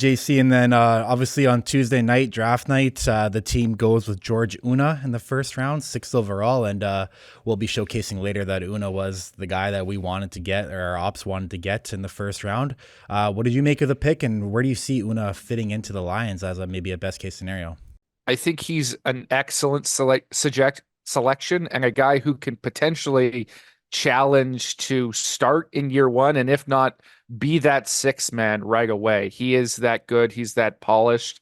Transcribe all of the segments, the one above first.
JC, and then obviously on Tuesday night, draft night, the team goes with George Una in the first round, sixth overall, and we'll be showcasing later that Una was the guy that we wanted to get, or our ops wanted to get in the first round. What did you make of the pick, and where do you see Una fitting into the Lions as maybe a best case scenario? I think he's an excellent selection and a guy who can potentially challenge to start in year one, and if not, be that six man right away. He is that good. He's that polished.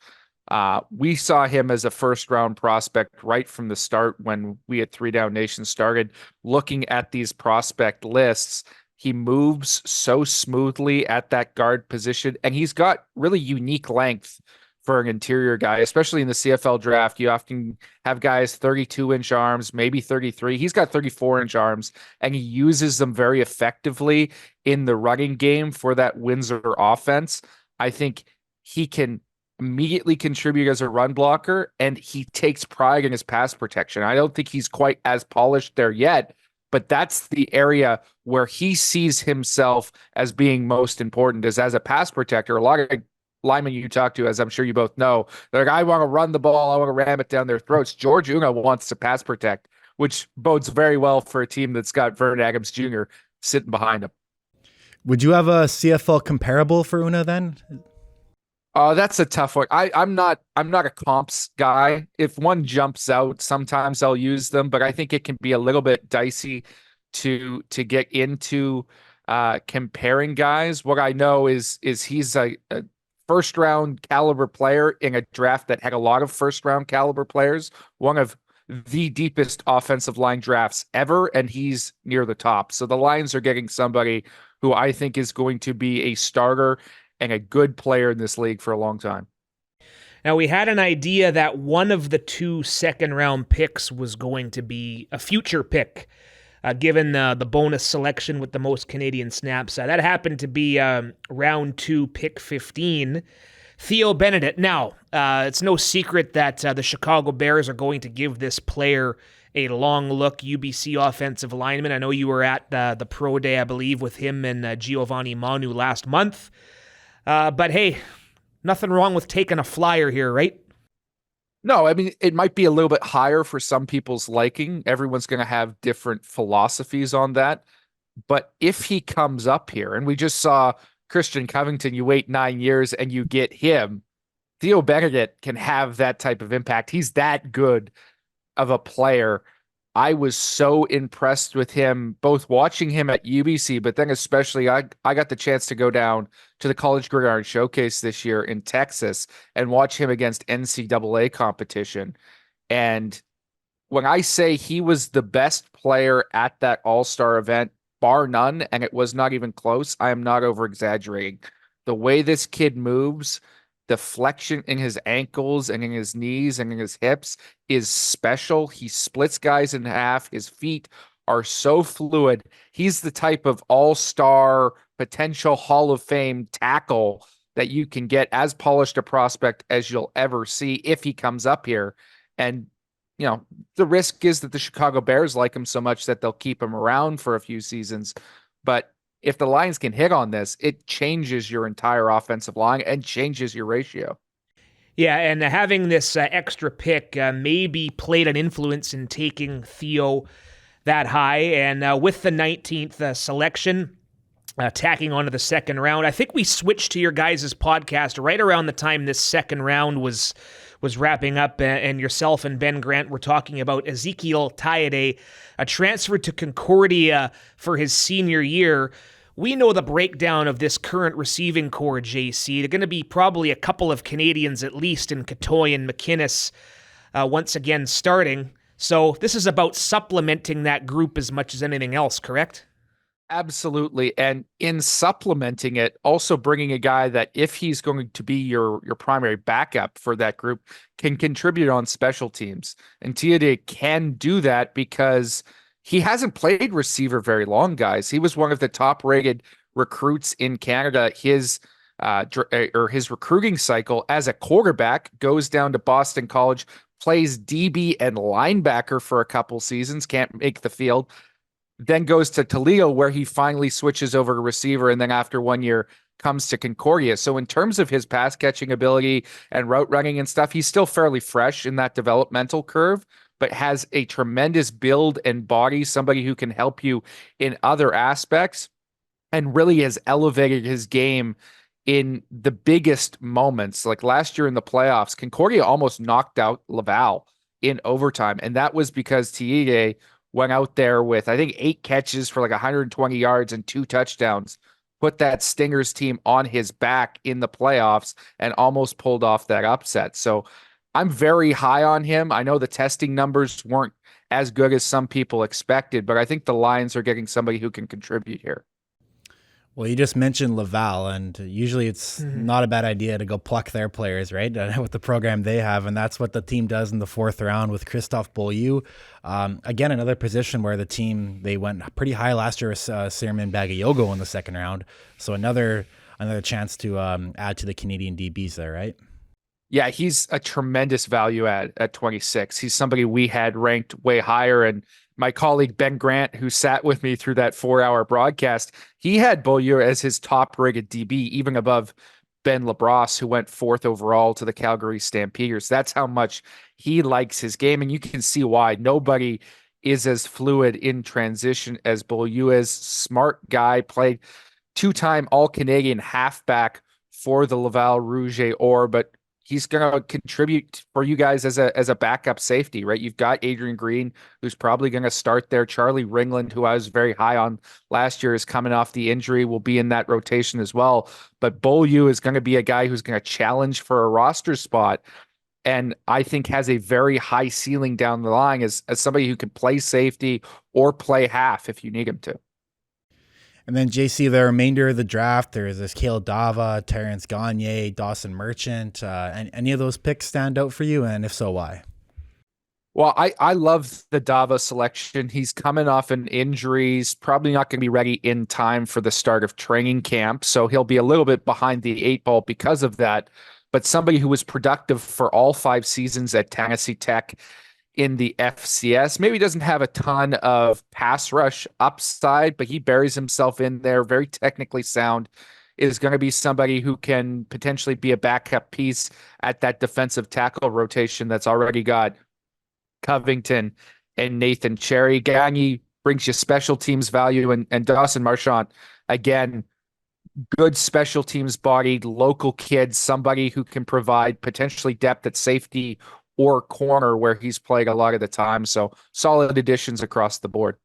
We saw him as a first round prospect right from the start when we at 3DownNation started looking at these prospect lists. He moves so smoothly at that guard position, and he's got really unique length for an interior guy, especially in the CFL draft. You often have guys 32-inch arms, maybe 33. He's got 34-inch arms, and he uses them very effectively in the running game for that Windsor offense. I think he can immediately contribute as a run blocker, and he takes pride in his pass protection. I don't think he's quite as polished there yet, but that's the area where he sees himself as being most important, is as a pass protector. A lot of linemen you talk to, as I'm sure you both know, they're like, I want to run the ball, I want to ram it down their throats. George Una wants to pass protect, which bodes very well for a team that's got Vern Adams Jr. sitting behind him. Would you have a CFL comparable for Una then? That's a tough one. I'm not a comps guy. If one jumps out, sometimes I'll use them, but I think it can be a little bit dicey to get into comparing guys. What I know is he's a first round caliber player in a draft that had a lot of first round caliber players, one of the deepest offensive line drafts ever, and he's near the top. So the Lions are getting somebody who I think is going to be a starter and a good player in this league for a long time. Now, we had an idea that one of the two second-round picks was going to be a future pick, given the bonus selection with the most Canadian snaps. That happened to be round 2, pick 15, Theo Benedict. Now, it's no secret that the Chicago Bears are going to give this player a long-look UBC offensive lineman. I know you were at the pro day, I believe, with him and Giovanni Manu last month. But hey, nothing wrong with taking a flyer here, right? No, I mean, it might be a little bit higher for some people's liking. Everyone's going to have different philosophies on that. But if he comes up here, and we just saw Christian Covington, you wait 9 years and you get him, Theo Benedict can have that type of impact. He's that good of a player. I was so impressed with him, both watching him at UBC, but then especially I got the chance to go down to the College Gridiron Showcase this year in Texas and watch him against NCAA competition. And when I say he was the best player at that All-Star event, bar none, and it was not even close, I am not over-exaggerating. The way this kid moves, the flexion in his ankles and in his knees and in his hips is special. He splits guys in half. His feet are so fluid. He's the type of all-star potential Hall of Fame tackle that you can get as polished a prospect as you'll ever see if he comes up here. And, you know, the risk is that the Chicago Bears like him so much that they'll keep him around for a few seasons. But if the Lions can hit on this, it changes your entire offensive line and changes your ratio. Yeah, and having this extra pick maybe played an influence in taking Theo that high. And with the 19th selection, tacking onto the second round, I think we switched to your guys' podcast right around the time this second round was wrapping up, and yourself and Ben Grant were talking about Ezekiel Tayade, a transfer to Concordia for his senior year. We know the breakdown of this current receiving core, JC. They're going to be probably a couple of Canadians at least in Catoy and McInnes once again starting. So this is about supplementing that group as much as anything else, correct? Absolutely. And in supplementing it, also bringing a guy that if he's going to be your primary backup for that group can contribute on special teams. And Tiade can do that because he hasn't played receiver very long, guys. He was one of the top-rated recruits in Canada. His recruiting cycle as a quarterback goes down to Boston College, plays DB and linebacker for a couple seasons, can't make the field, then goes to Toledo where he finally switches over to receiver, and then after 1 year comes to Concordia. So in terms of his pass catching ability and route running and stuff, he's still fairly fresh in that developmental curve, but has a tremendous build and body, somebody who can help you in other aspects, and really has elevated his game in the biggest moments. Like last year in the playoffs, Concordia almost knocked out Laval in overtime. And that was because Tiede went out there with, I think, 8 catches for like 120 yards and 2 touchdowns, put that Stingers team on his back in the playoffs and almost pulled off that upset. So I'm very high on him. I know the testing numbers weren't as good as some people expected, but I think the Lions are getting somebody who can contribute here. Well, you just mentioned Laval, and usually it's not a bad idea to go pluck their players, right? With the program they have, and that's what the team does in the 4th round with Christophe Beaulieu. Again, another position where the team, they went pretty high last year with Sirman Bagayogo in the 2nd round. So another chance to add to the Canadian DBs there, right? Yeah, he's a tremendous value at 26. He's somebody we had ranked way higher, and my colleague Ben Grant, who sat with me through that 4-hour broadcast, he had Beaulieu as his top-rated DB, even above Ben LaBrosse, who went 4th overall to the Calgary Stampeders. That's how much he likes his game, and you can see why. Nobody is as fluid in transition as Beaulieu is. Smart guy, played 2-time All-Canadian halfback for the Laval Rouge et Or, but he's going to contribute for you guys as a backup safety, right? You've got Adrian Green, who's probably going to start there. Charlie Ringland, who I was very high on last year, is coming off the injury, will be in that rotation as well. But Beaulieu is going to be a guy who's going to challenge for a roster spot, and I think has a very high ceiling down the line as somebody who can play safety or play half if you need him to. And then, JC, the remainder of the draft, there's this Kale Dava, Terrence Gagne, Dawson Merchant. And any of those picks stand out for you? And if so, why? Well, I love the Dava selection. He's coming off an injury. He's probably not going to be ready in time for the start of training camp. So he'll be a little bit behind the 8 ball because of that. But somebody who was productive for all 5 seasons at Tennessee Tech in the FCS. Maybe doesn't have a ton of pass rush upside, but he buries himself in there. Very technically sound. Is going to be somebody who can potentially be a backup piece at that defensive tackle rotation that's already got Covington and Nathan Cherry. Gagne brings you special teams value, and Dawson Marchant, again, good special teams bodied local kid, somebody who can provide potentially depth at safety or corner where he's played a lot of the time. So solid additions across the board.